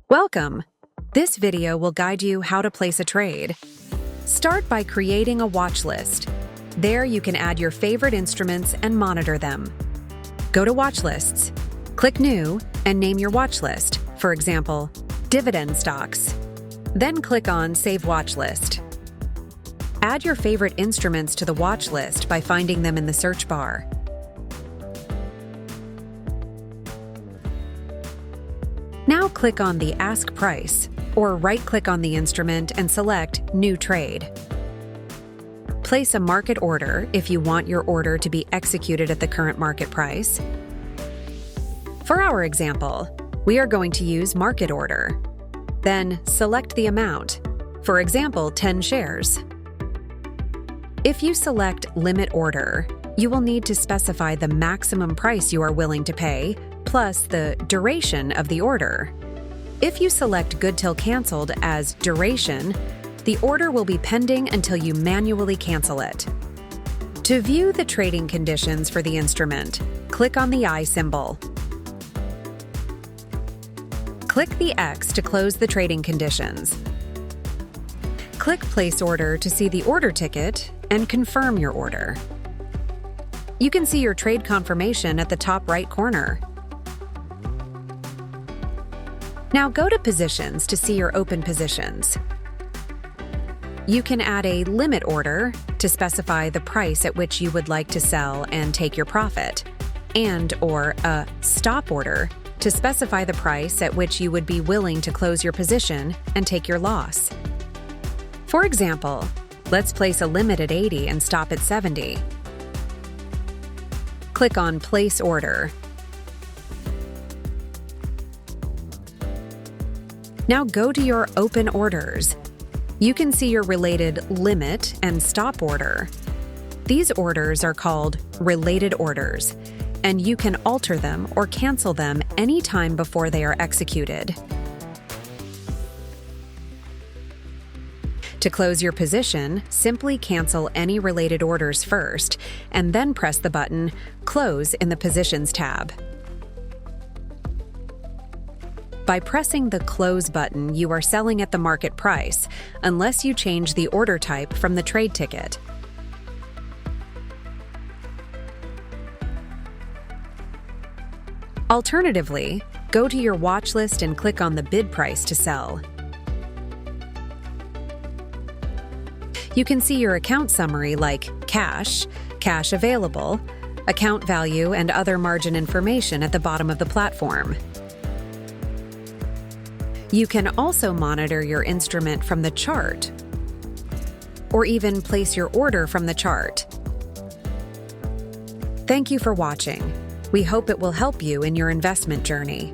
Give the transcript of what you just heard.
Welcome! This video will guide you how to place a trade. Start by creating a watch list. There you can add your favorite instruments and monitor them. Go to Watch Lists, click New, and name your watch list, for example, Dividend Stocks. Then click on Save Watch List. Add your favorite instruments to the watch list by finding them in the search bar. Now click on the Ask Price, or right-click on the instrument and select New Trade. Place a market order if you want your order to be executed at the current market price. For our example, we are going to use Market Order. Then select the amount, for example, 10 shares. If you select Limit Order, you will need to specify the maximum price you are willing to pay, plus the duration of the order. If you select Good Till Canceled as Duration, the order will be pending until you manually cancel it. To view the trading conditions for the instrument, click on the eye symbol. Click the X to close the trading conditions. Click Place Order to see the order ticket and confirm your order. You can see your trade confirmation at the top right corner. Now go to Positions to see your open positions. You can add a limit order to specify the price at which you would like to sell and take your profit, and/or a stop order to specify the price at which you would be willing to close your position and take your loss. For example, let's place a limit at 80 and stop at 70. Click on Place Order. Now go to your Open Orders. You can see your related limit and stop order. These orders are called related orders, and you can alter them or cancel them anytime before they are executed. To close your position, simply cancel any related orders first, and then press the button Close in the Positions tab. By pressing the Close button, you are selling at the market price, unless you change the order type from the trade ticket. Alternatively, go to your watch list and click on the bid price to sell. You can see your account summary like cash, cash available, account value, and other margin information at the bottom of the platform. You can also monitor your instrument from the chart, or even place your order from the chart. Thank you for watching. We hope it will help you in your investment journey.